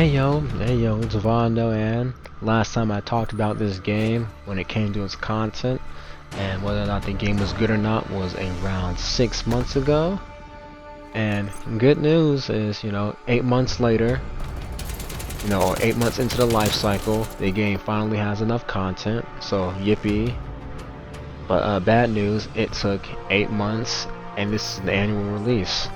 Hey yo, it's Vondo, and last time I talked about this game when it came to its content and whether or not the game was good or not was around 6 months ago. And good news is, 8 months later, 8 months into the life cycle, the game finally has enough content, so yippee. But bad news, it took 8 months and this is an annual release.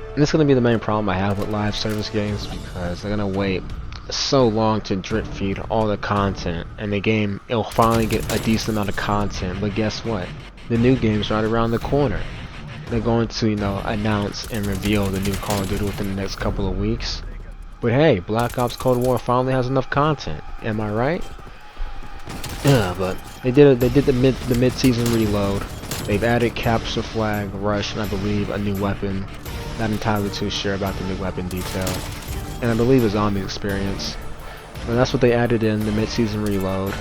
And this is going to be the main problem I have with live service games because they're going to wait so long to drip feed all the content, and the game, it'll finally get a decent amount of content, but guess what? The new game's right around the corner. They're going to, announce and reveal the new Call of Duty within the next couple of weeks. But hey, Black Ops Cold War finally has enough content. Am I right? Yeah, but they did the mid-season reload. They've added Capture Flag, Rush, and I believe a new weapon. Not entirely too sure about the new weapon detail. And I believe a zombie experience. But that's what they added in the mid-season reload.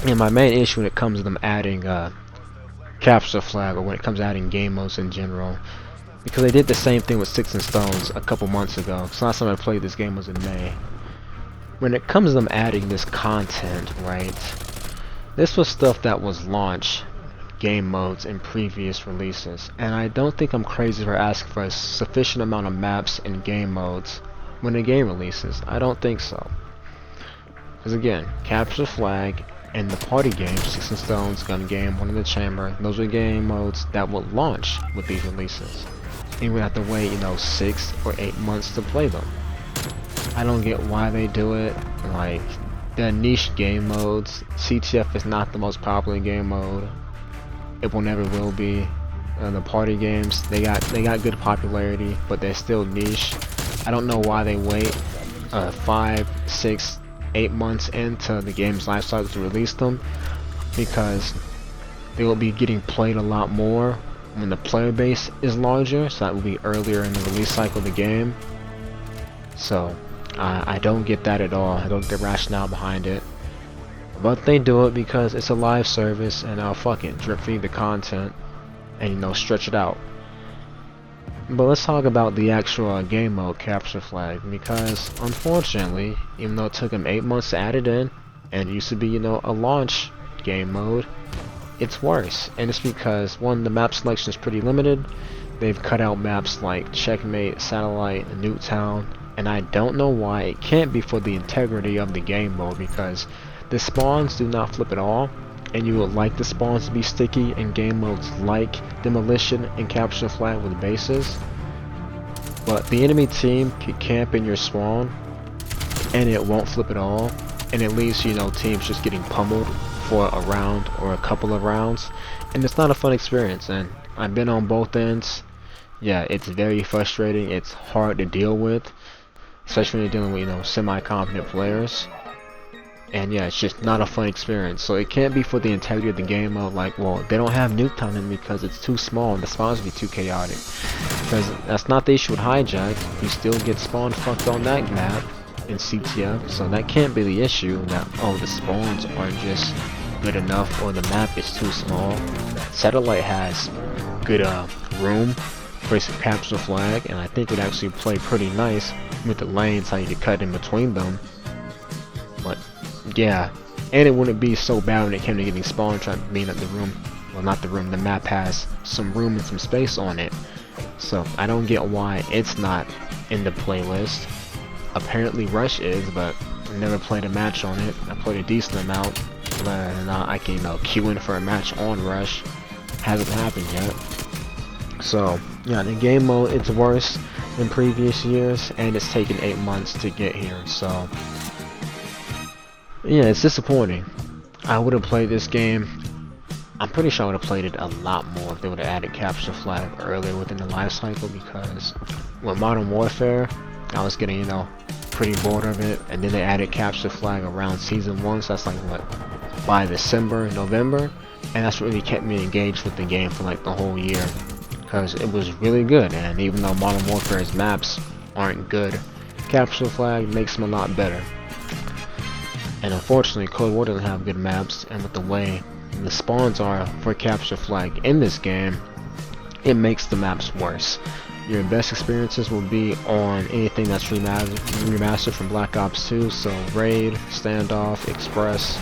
And my main issue when it comes to them adding Capture Flag, or when it comes to adding game modes in general, because they did the same thing with Sticks and Stones a couple months ago. So last time I played this game was in May. When it comes to them adding this content, right? This was stuff that was launched game modes in previous releases, and I don't think I'm crazy for asking for a sufficient amount of maps and game modes when the game releases. I don't think so. Because again, Capture Flag and the party game, Sticks and Stones, Gun Game, One in the Chamber, those are game modes that will launch with these releases. And you would have to wait, 6 or 8 months to play them. I don't get why they do it. Like, they're niche game modes. CTF is not the most popular game mode. It will never will be. The party games, they got good popularity, but they're still niche. I don't know why they wait 5, 6, 8 months into the game's life cycle to release them, because they will be getting played a lot more when the player base is larger, so that will be earlier in the release cycle of the game. So I don't get that at all. I don't get the rationale behind it. But they do it because it's a live service, and I'll fuck it, drip feed the content and stretch it out. But let's talk about the actual game mode Capture Flag, because unfortunately, even though it took them 8 months to add it in, and it used to be a launch game mode, it's worse. And it's because one, the map selection is pretty limited. They've cut out maps like Checkmate, Satellite, and Nuketown, and I don't know why. It can't be for the integrity of the game mode, because the spawns do not flip at all, and you would like the spawns to be sticky in game modes like Demolition and Capture Flag with bases. But the enemy team can camp in your spawn, and it won't flip at all, and it leaves teams just getting pummeled for a round or a couple of rounds, and it's not a fun experience. And I've been on both ends. Yeah, it's very frustrating. It's hard to deal with, especially when you're dealing with semi-competent players. And yeah, it's just not a fun experience. So it can't be for the integrity of the game mode, like, well, they don't have Nuketown in because it's too small and the spawns be too chaotic. Because that's not the issue with Hijack. You still get spawn fucked on that map in CTF, so that can't be the issue, that, oh, the spawns aren't just good enough or the map is too small. Satellite has good room for its Capture Flag, and I think it would actually play pretty nice with the lanes, how you could cut in between them. But yeah, and it wouldn't be so bad when it came to getting spawned, trying to mean that the room, well, not the room, the map has some room and some space on it. So I don't get why it's not in the playlist. Apparently Rush is, but I never played a match on it. I played a decent amount, but I can queue in for a match on Rush. Hasn't happened yet. So yeah, the game mode, it's worse than previous years, and it's taken 8 months to get here. So yeah, it's disappointing. I would have played this game. I'm pretty sure I would have played it a lot more if they would have added Capture Flag earlier within the life cycle, because with Modern Warfare, I was getting, pretty bored of it, and then they added Capture Flag around Season 1, so that's like, what, by December, November, and that's what really kept me engaged with the game for like the whole year, because it was really good. And even though Modern Warfare's maps aren't good, Capture Flag makes them a lot better. And unfortunately, Cold War doesn't have good maps, and with the way the spawns are for Capture Flag in this game, it makes the maps worse. your best experiences will be on anything that's remastered from Black Ops 2, so Raid, Standoff, Express,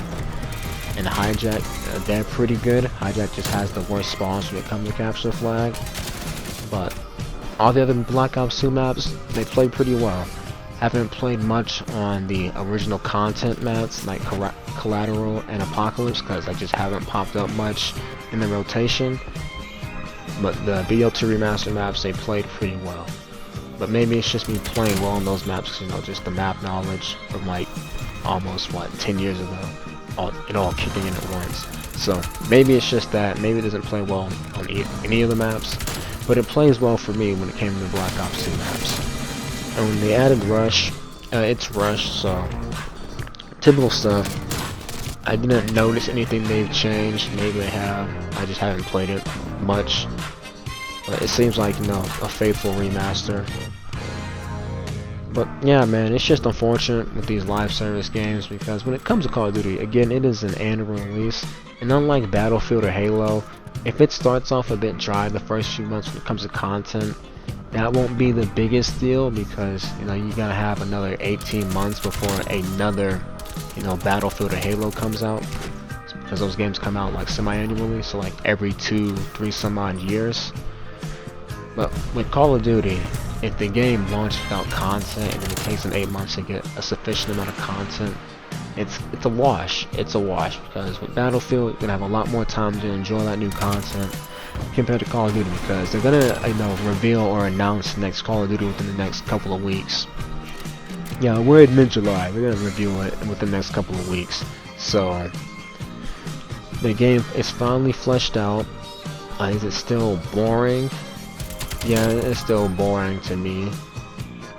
and Hijack. They're pretty good. Hijack just has the worst spawns when it comes to capture the flag, but all the other Black Ops 2 maps, they play pretty well. Haven't played much on the original content maps like Collateral and Apocalypse because I just haven't popped up much in the rotation. But the BO2 remaster maps, they played pretty well. But maybe it's just me playing well on those maps, you know, just the map knowledge from like almost 10 years ago, it all kicking in at once. So maybe it's just that. Maybe it doesn't play well on any of the maps, but it plays well for me when it came to the Black Ops 2 maps. And when they added Rush, it's Rush, so typical stuff. I didn't notice anything they've changed. Maybe they have. I just haven't played it much. But it seems like, you know, a faithful remaster. But yeah, man, it's just unfortunate with these live service games because when it comes to Call of Duty, again, it is an annual release. And unlike Battlefield or Halo, if it starts off a bit dry the first few months when it comes to content, that won't be the biggest deal because, you know, you gotta have another 18 months before another, you know, Battlefield or Halo comes out, because those games come out like semi-annually, so like every 2-3 some odd years. But with Call of Duty, if the game launched without content and then it takes them 8 months to get a sufficient amount of content, it's a wash. It's a wash because with Battlefield, you're gonna have a lot more time to enjoy that new content compared to Call of Duty because they're gonna, you know, reveal or announce the next Call of Duty within the next couple of weeks. Yeah, we're in mid-July. We're gonna review it within the next couple of weeks. So the game is finally fleshed out. Is it still boring? Yeah, it's still boring to me.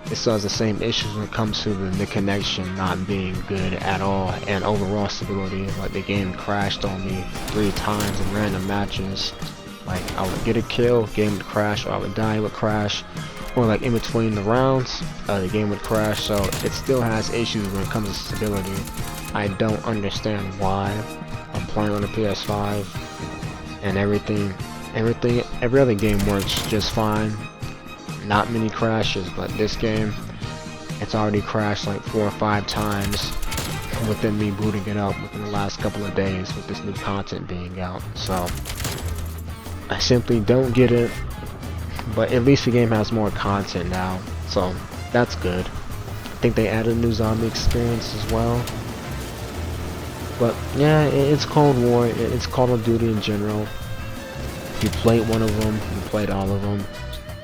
It still has the same issues when it comes to the connection not being good at all and overall stability. Like the game crashed on me 3 times in random matches. Like I would get a kill, game would crash, or I would die, it would crash. Or like in between the rounds, the game would crash. So it still has issues when it comes to stability. I don't understand why. I'm playing on the PS5 and every other game works just fine. Not many crashes, but this game, it's already crashed like 4 or 5 times within me booting it up within the last couple of days with this new content being out. So I simply don't get it. But at least the game has more content now, so that's good. I think they added a new zombie experience as well. But yeah, it's Cold War, it's Call of Duty in general. If you played one of them, you played all of them.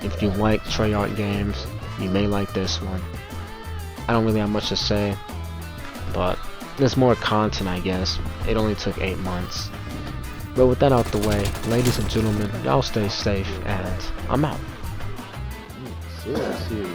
If you like Treyarch games, you may like this one. I don't really have much to say, but there's more content, I guess. It only took 8 months. But with that out the way, ladies and gentlemen, y'all stay safe, and I'm out. Seriously.